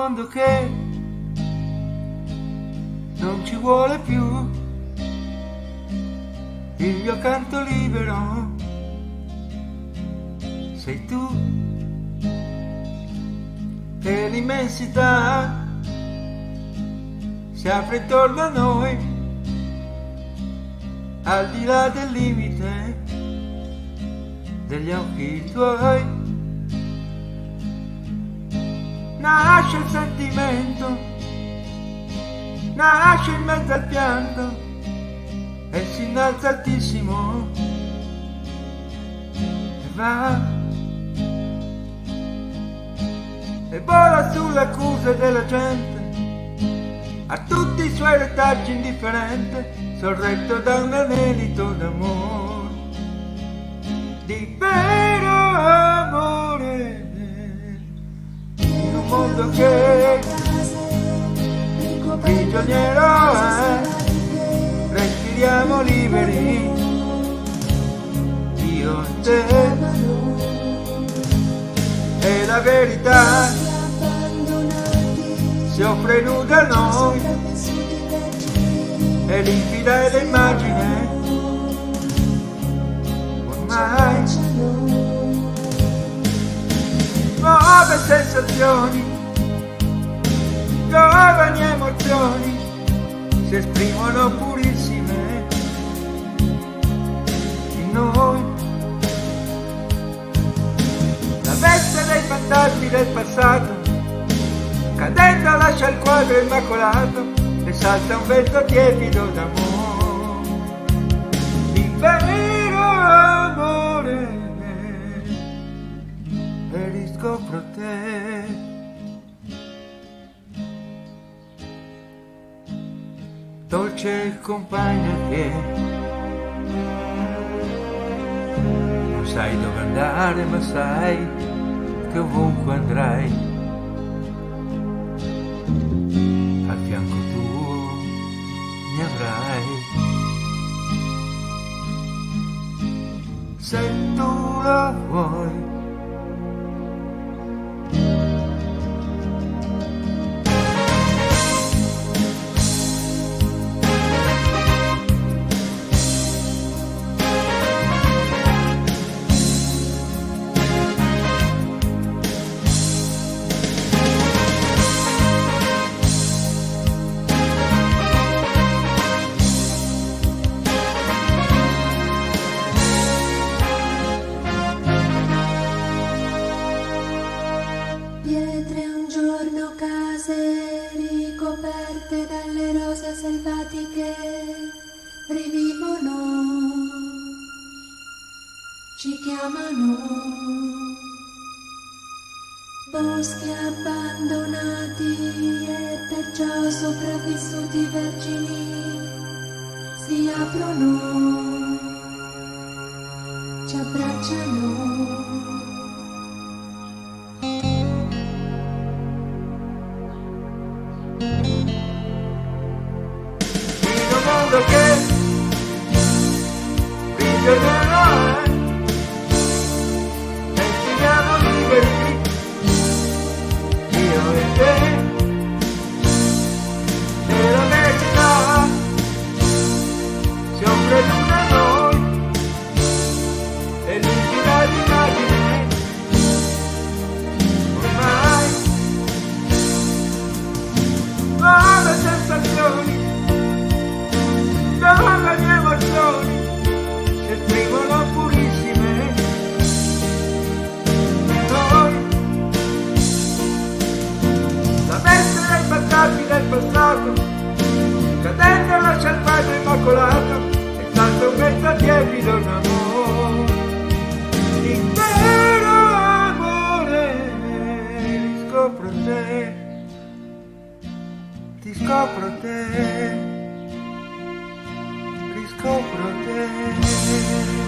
mondo che non ci vuole più il mio canto libero sei tu e l'immensità si apre intorno a noi al di là del limite degli occhi tuoi. Nasce il sentimento, nasce in mezzo al pianto e si innalza altissimo e va e vola sull'accuse della gente, a tutti i suoi retaggi indifferente, sorretto da un anelito d'amore, di vero amore, in un mondo che prigioniero è, respiriamo liberi, io e te, e la verità si offre nuda a noi, e l'infidele immagine ormai nuove sensazioni, giovani emozioni si esprimono purissime in noi. La veste dei fantasmi del passato cadendo lascia il quadro immacolato e salta un vento tiepido d'amore, di vero amore, e riscopro te. Dolce compagna che non sai dove andare, ma sai che ovunque andrai al fianco tuo mi avrai. Se tu lo vuoi. Pietre un giorno, case ricoperte dalle rose selvatiche rivivono, ci chiamano, boschi abbandonati e perciò sopravvissuti vergini si aprono, ci abbracciano. Che prigioniero è, respiriamo liberi, io e te, e la verità si offre l'una a noi, e l'infinita immagine ormai nuove sensazioni, giovani emozioni si esprimono purissime in noi. La veste dei fantasmi del passato cadendo lascia il quadro immacolato e salta un vento tiepido d'amore, di vero amore. Riscopro te, ti scopro te, scopro te.